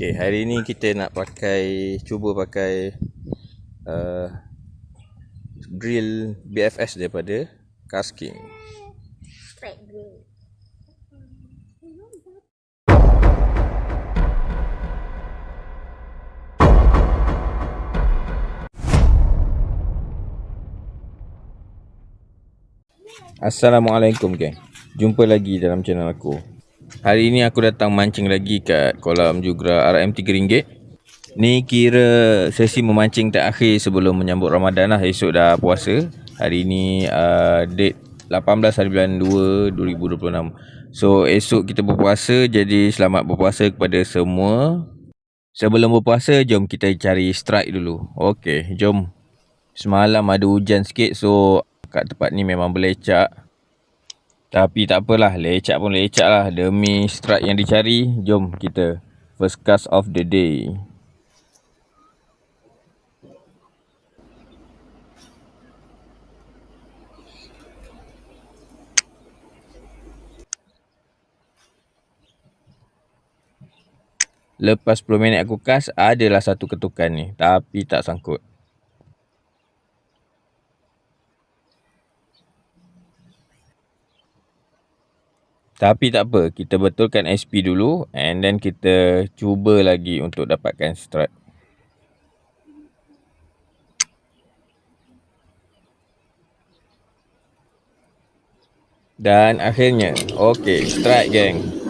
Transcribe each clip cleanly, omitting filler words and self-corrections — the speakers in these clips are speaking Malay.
Okay, hari ni kita nak cuba pakai drill BFS daripada Kasking. Straight drill. Assalamualaikum geng. Jumpa lagi dalam channel aku. Hari ni aku datang mancing lagi kat kolam Jugra RM RM3. Ni kira sesi memancing terakhir sebelum menyambut Ramadan lah. Esok dah puasa. Hari ni date 18 hari bulan 2 2026. So esok kita berpuasa, jadi selamat berpuasa kepada semua. Sebelum berpuasa, jom kita cari strike dulu. Okey, jom. Semalam ada hujan sikit, so kat tempat ni memang berlecak. Tapi tak apalah, lecak pun lecak lah. Demi strike yang dicari, jom kita first cast of the day. Lepas 10 minit aku cast, adalah satu ketukan ni, tapi tak sangkut. Tapi tak apa, kita betulkan SP dulu and then kita cuba lagi untuk dapatkan strike. Dan akhirnya, okey, strike geng.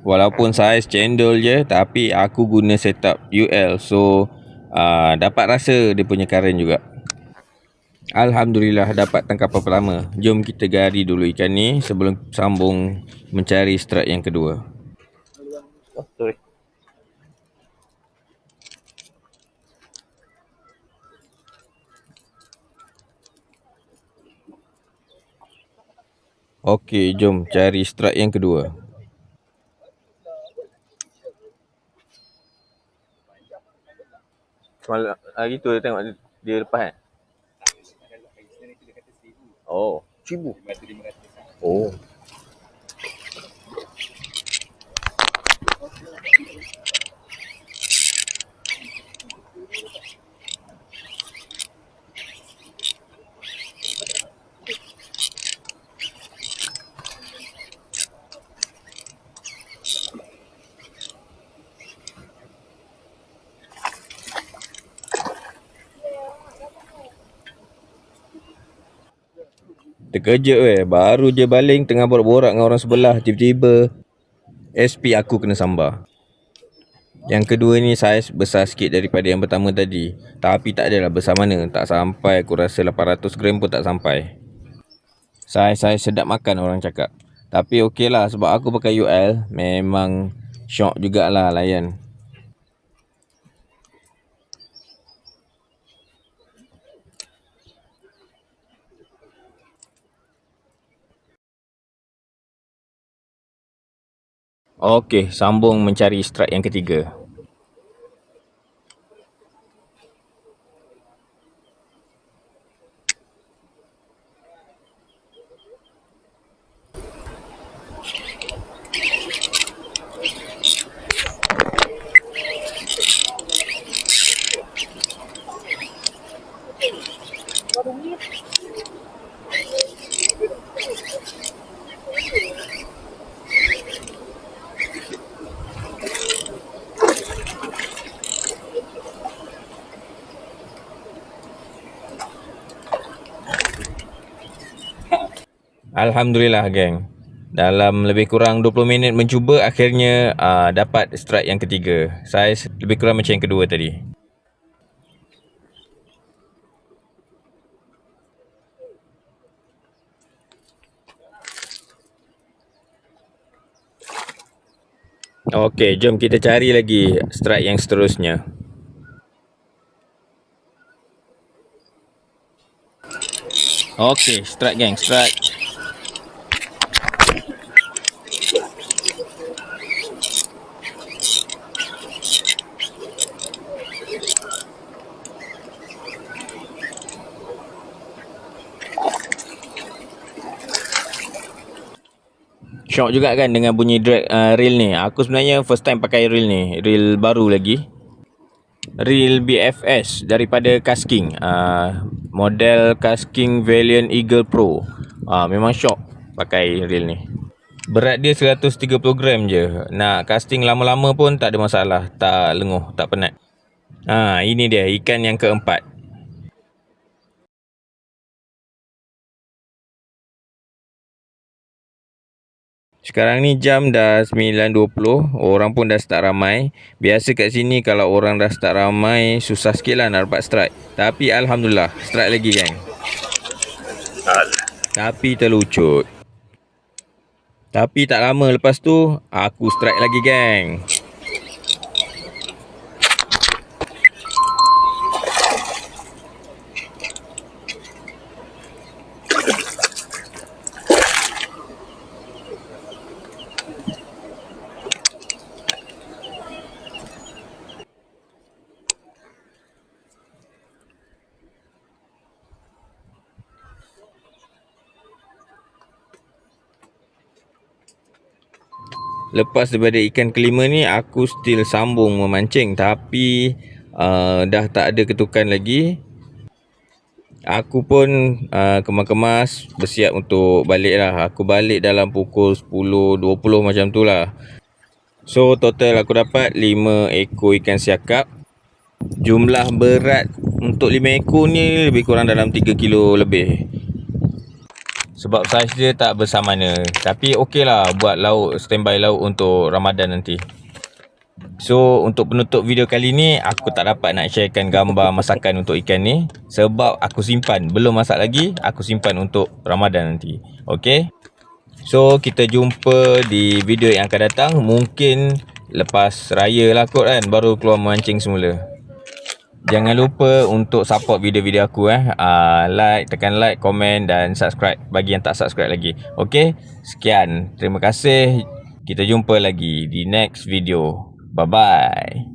Walaupun saiz cendol je, tapi aku guna setup UL, so dapat rasa dia punya current juga. Alhamdulillah dapat tangkapan pertama. Jom kita gari dulu ikan ni sebelum sambung mencari strike yang kedua. Oh, sorry. Okey, jom cari strike yang kedua. Semalam hari tu dia tengok dia lepas kan? Oh, 1,000. Oh. Terkejut weh, baru je baling tengah borak-borak dengan orang sebelah, tiba-tiba SP aku kena sambar. Yang kedua ni saiz besar sikit daripada yang pertama tadi, tapi tak adalah besar mana, tak sampai, aku rasa 800 gram pun tak sampai. Saiz sedap makan orang cakap. Tapi okey lah, sebab aku pakai UL, memang syok jugalah layan. Okey, sambung mencari strike yang ketiga. Alhamdulillah geng. Dalam lebih kurang 20 minit mencuba, akhirnya dapat strike yang ketiga. Saiz lebih kurang macam yang kedua tadi. Okey, jom kita cari lagi strike yang seterusnya. Okay, strike gang, strike. Shock juga kan dengan bunyi drag reel ni. Aku sebenarnya first time pakai reel ni. Reel baru lagi. Reel BFS daripada Kasking. Model Kasking Valiant Eagle Pro. Memang shock pakai reel ni. Berat dia 130 gram je. Nak casting lama-lama pun tak ada masalah. Tak lenguh, tak penat. Ini dia ikan yang keempat. Sekarang ni jam dah 9.20. Orang pun dah start ramai. Biasa kat sini kalau orang dah start ramai, susah sikit lah nak dapat strike. Tapi Alhamdulillah, strike lagi gang. Tapi terlucut. Tapi tak lama lepas tu, aku strike lagi gang. Lepas daripada ikan kelima ni, aku still sambung memancing. Tapi dah tak ada ketukan lagi. Aku pun kemas-kemas bersiap untuk balik lah. Aku balik dalam pukul 10.20 macam tu lah. So total aku dapat 5 ekor ikan siakap. Jumlah berat untuk 5 ekor ni lebih kurang dalam 3 kilo lebih. Sebab saiz dia tak bersamana. Tapi okey lah buat lauk, standby lauk untuk Ramadan nanti. So untuk penutup video kali ni, aku tak dapat nak sharekan gambar masakan untuk ikan ni. Sebab aku simpan, belum masak lagi. Aku simpan untuk Ramadan nanti. Okey. So kita jumpa di video yang akan datang. Mungkin lepas raya lah kot kan, baru keluar memancing semula. Jangan lupa untuk support video-video aku like, tekan like, komen dan subscribe bagi yang tak subscribe lagi. Okey, sekian. Terima kasih. Kita jumpa lagi di next video. Bye-bye.